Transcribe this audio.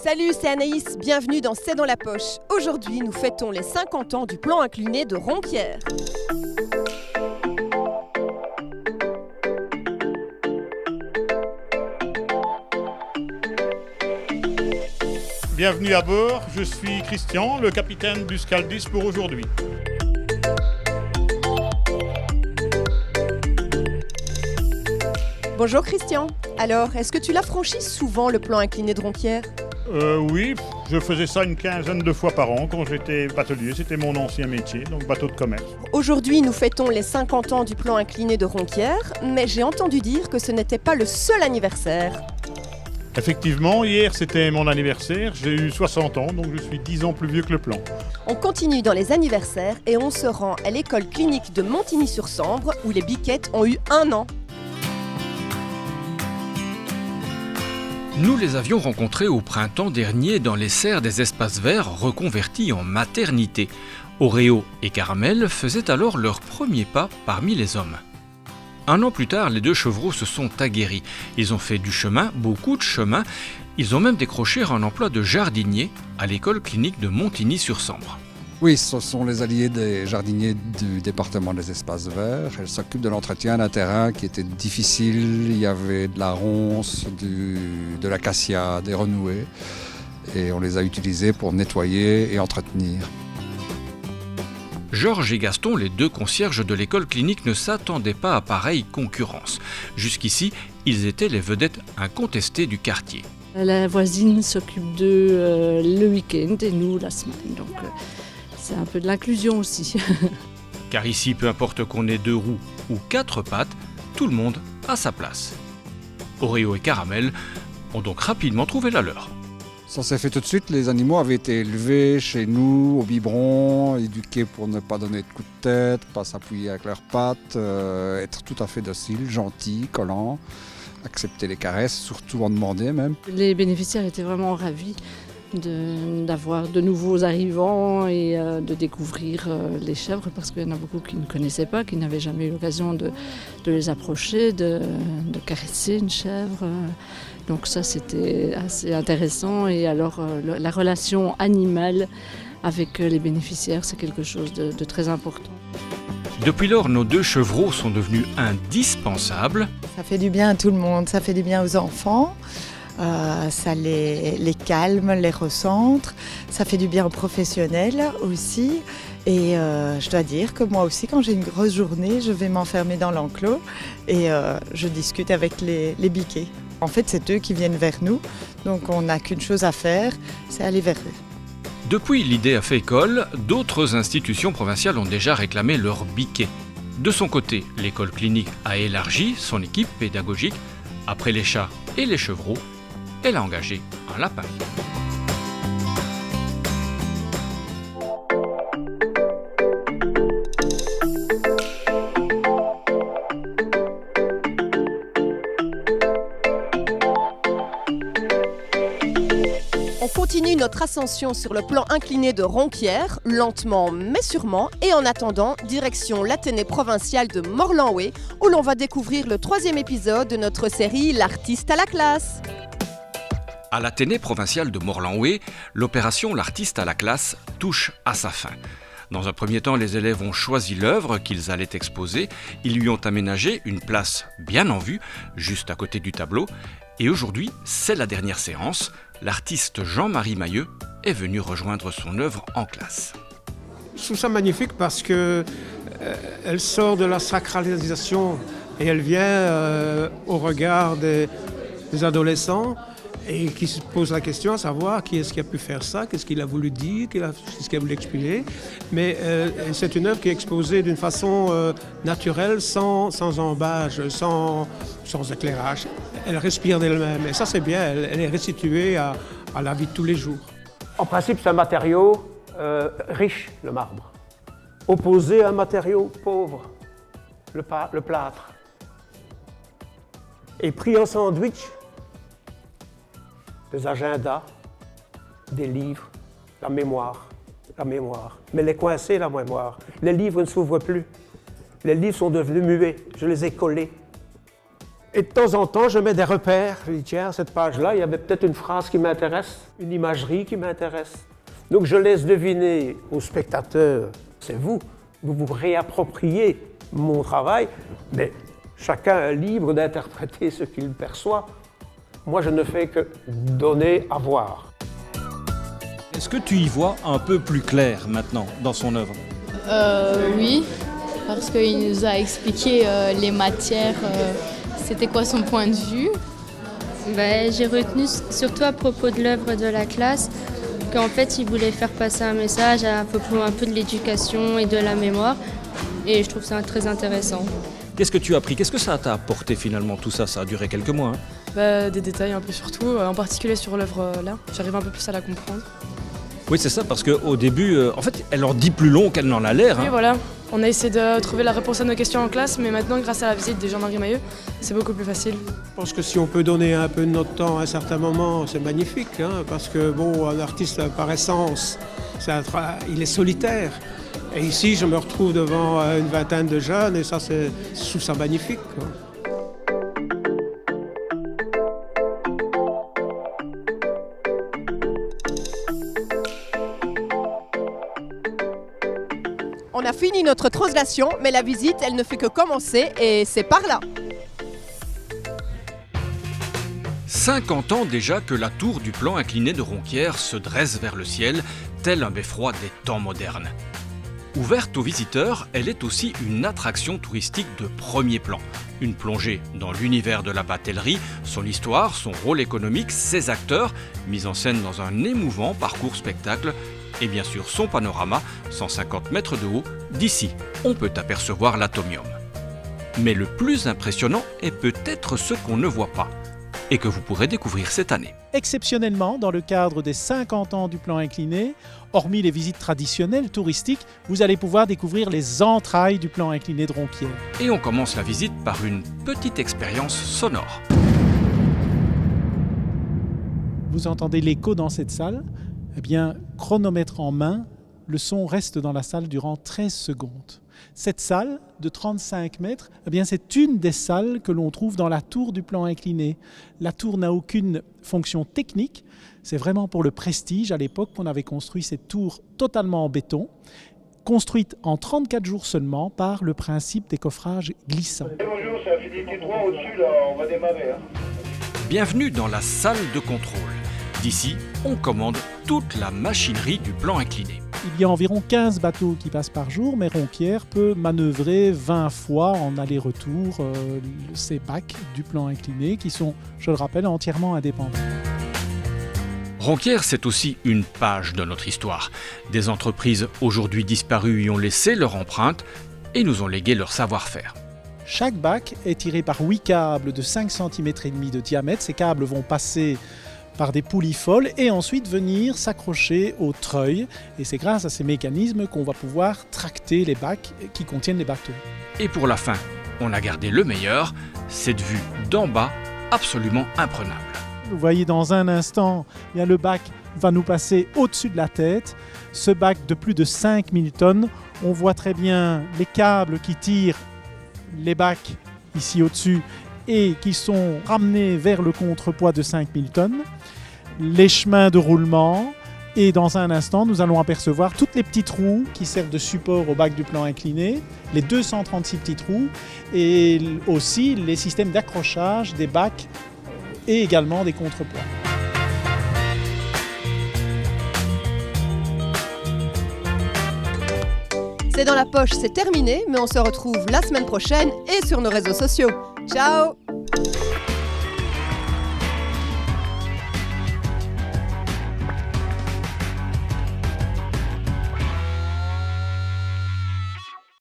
Salut, c'est Anaïs, bienvenue dans C'est dans la poche. Aujourd'hui, nous fêtons les 50 ans du plan incliné de Ronquières. Bienvenue à bord, je suis Christian, le capitaine du Scaldis pour aujourd'hui. Bonjour Christian. Alors, est-ce que tu l'as franchi souvent le plan incliné de Ronquières ? Oui, je faisais ça une quinzaine de fois par an quand j'étais batelier, c'était mon ancien métier, donc bateau de commerce. Aujourd'hui, nous fêtons les 50 ans du plan incliné de Ronquières, mais j'ai entendu dire que ce n'était pas le seul anniversaire. Effectivement, hier c'était mon anniversaire, j'ai eu 60 ans, donc je suis 10 ans plus vieux que le plan. On continue dans les anniversaires et on se rend à l'école clinique de Montigny-sur-Sambre où les biquettes ont eu 1 an. Nous les avions rencontrés au printemps dernier dans les serres des espaces verts reconvertis en maternité. Oreo et Caramel faisaient alors leur premier pas parmi les hommes. 1 an plus tard, les 2 chevreaux se sont aguerris. Ils ont fait du chemin, beaucoup de chemin. Ils ont même décroché un emploi de jardinier à l'école clinique de Montigny-sur-Sambre. Oui, ce sont les alliés des jardiniers du département des espaces verts. Elles s'occupent de l'entretien d'un terrain qui était difficile. Il y avait de la ronce, de l'acacia, des renouées. Et on les a utilisés pour nettoyer et entretenir. Georges et Gaston, les 2 concierges de l'école clinique, ne s'attendaient pas à pareille concurrence. Jusqu'ici, ils étaient les vedettes incontestées du quartier. La voisine s'occupe d'eux le week-end et nous la semaine. Donc c'est un peu de l'inclusion aussi. Car ici, peu importe qu'on ait 2 roues ou 4 pattes, tout le monde a sa place. Oreo et Caramel ont donc rapidement trouvé la leur. Ça s'est fait tout de suite. Les animaux avaient été élevés chez nous au biberon, éduqués pour ne pas donner de coups de tête, pas s'appuyer avec leurs pattes, être tout à fait dociles, gentils, collants, accepter les caresses, surtout en demander même. Les bénéficiaires étaient vraiment ravis d'avoir de nouveaux arrivants et de découvrir les chèvres parce qu'il y en a beaucoup qui ne connaissaient pas, qui n'avaient jamais eu l'occasion de les approcher, de caresser une chèvre. Donc ça c'était assez intéressant et alors la relation animale avec les bénéficiaires c'est quelque chose de très important. Depuis lors, nos 2 chevreaux sont devenus indispensables. Ça fait du bien à tout le monde, ça fait du bien aux enfants. Ça les calme, les recentre, ça fait du bien aux professionnels aussi. Et je dois dire que moi aussi, quand j'ai une grosse journée, je vais m'enfermer dans l'enclos et je discute avec les biquets. En fait, c'est eux qui viennent vers nous, donc on n'a qu'une chose à faire, c'est aller vers eux. Depuis l'idée a fait école, d'autres institutions provinciales ont déjà réclamé leur biquet. De son côté, l'école clinique a élargi son équipe pédagogique. Après les chats et les chevreaux, elle a engagé un lapin. On continue notre ascension sur le plan incliné de Ronquières, lentement mais sûrement, et en attendant, direction l'Athénée provincial de Morlanoué, où l'on va découvrir le 3e épisode de notre série L'artiste à la classe. À l'Athénée provincial de Morlanoué, l'opération L'artiste à la classe touche à sa fin. Dans un premier temps, les élèves ont choisi l'œuvre qu'ils allaient exposer. Ils lui ont aménagé une place bien en vue, juste à côté du tableau. Et aujourd'hui, c'est la dernière séance. L'artiste Jean-Marie Mailleux est venu rejoindre son œuvre en classe. Je trouve ça magnifique parce que elle sort de la sacralisation et elle vient au regard des adolescents et qui se posent la question à savoir qui est-ce qui a pu faire ça, qu'est-ce qu'il a voulu dire, qu'est-ce qu'il a voulu expliquer. Mais c'est une œuvre qui est exposée d'une façon naturelle, sans embâge, sans éclairage. Elle respire d'elle-même et ça c'est bien, elle est restituée à la vie de tous les jours. En principe, c'est un matériau riche, le marbre. Opposé à un matériau pauvre, le plâtre. Et pris en sandwich, des agendas, des livres, la mémoire. Mais elle est coincée, la mémoire. Les livres ne s'ouvrent plus. Les livres sont devenus muets. Je les ai collés. Et de temps en temps, je mets des repères. Je dis, tiens, cette page-là, il y avait peut-être une phrase qui m'intéresse, une imagerie qui m'intéresse. Donc je laisse deviner aux spectateurs, c'est vous vous réappropriez mon travail, mais chacun est libre d'interpréter ce qu'il perçoit. Moi, je ne fais que donner à voir. Est-ce que tu y vois un peu plus clair maintenant dans son œuvre? Oui, parce qu'il nous a expliqué les matières, c'était quoi son point de vue. J'ai retenu surtout à propos de l'œuvre de la classe qu'en fait il voulait faire passer un message à propos un peu de l'éducation et de la mémoire et je trouve ça très intéressant. Qu'est-ce que tu as appris? Qu'est-ce que ça t'a apporté finalement tout ça? Ça a duré quelques mois. Des détails un peu surtout, en particulier sur l'œuvre là. J'arrive un peu plus à la comprendre. Oui, c'est ça, parce qu'au début, en fait, elle en dit plus long qu'elle n'en a l'air. Oui, voilà. On a essayé de trouver la réponse à nos questions en classe, mais maintenant, grâce à la visite de Jean-Marie Mahieu, c'est beaucoup plus facile. Je pense que si on peut donner un peu de notre temps à un certain moment, c'est magnifique, hein, parce que bon, un artiste par essence, il est solitaire. Et ici, je me retrouve devant une vingtaine de jeunes, et ça, je trouve ça magnifique, quoi. On a fini notre translation, mais la visite, elle ne fait que commencer et c'est par là. 50 ans déjà que la tour du plan incliné de Ronquières se dresse vers le ciel, tel un beffroi des temps modernes. Ouverte aux visiteurs, elle est aussi une attraction touristique de premier plan. Une plongée dans l'univers de la batellerie, son histoire, son rôle économique, ses acteurs, mis en scène dans un émouvant parcours spectacle, et bien sûr son panorama, 150 mètres de haut, d'ici, on peut apercevoir l'atomium. Mais le plus impressionnant est peut-être ce qu'on ne voit pas, et que vous pourrez découvrir cette année. Exceptionnellement, dans le cadre des 50 ans du plan incliné, hormis les visites traditionnelles touristiques, vous allez pouvoir découvrir les entrailles du plan incliné de Ronquières. Et on commence la visite par une petite expérience sonore. Vous entendez l'écho dans cette salle? Eh bien, chronomètre en main, le son reste dans la salle durant 13 secondes. Cette salle de 35 mètres, eh bien, c'est une des salles que l'on trouve dans la tour du plan incliné. La tour n'a aucune fonction technique, c'est vraiment pour le prestige. À l'époque, on avait construit cette tour totalement en béton, construite en 34 jours seulement par le principe des coffrages glissants. Bonjour, c'est Affinité 3 au-dessus, là, on va démarrer. Bienvenue dans la salle de contrôle. D'ici, on commande toute la machinerie du plan incliné. Il y a environ 15 bateaux qui passent par jour, mais Ronquières peut manœuvrer 20 fois en aller-retour ces bacs du plan incliné qui sont, je le rappelle, entièrement indépendants. Ronquières, c'est aussi une page de notre histoire. Des entreprises aujourd'hui disparues y ont laissé leur empreinte et nous ont légué leur savoir-faire. Chaque bac est tiré par 8 câbles de 5 cm et demi de diamètre. Ces câbles vont passer par des poulies folles et ensuite venir s'accrocher au treuil. Et c'est grâce à ces mécanismes qu'on va pouvoir tracter les bacs qui contiennent les bateaux. Et pour la fin, on a gardé le meilleur, cette vue d'en bas absolument imprenable. Vous voyez dans un instant, bien, le bac va nous passer au-dessus de la tête. Ce bac de plus de 5000 tonnes, on voit très bien les câbles qui tirent les bacs ici au-dessus et qui sont ramenés vers le contrepoids de 5000 tonnes, les chemins de roulement, et dans un instant, nous allons apercevoir toutes les petites roues qui servent de support au bac du plan incliné, les 236 petites roues, et aussi les systèmes d'accrochage des bacs et également des contrepoids. C'est dans la poche, c'est terminé, mais on se retrouve la semaine prochaine et sur nos réseaux sociaux. Ciao!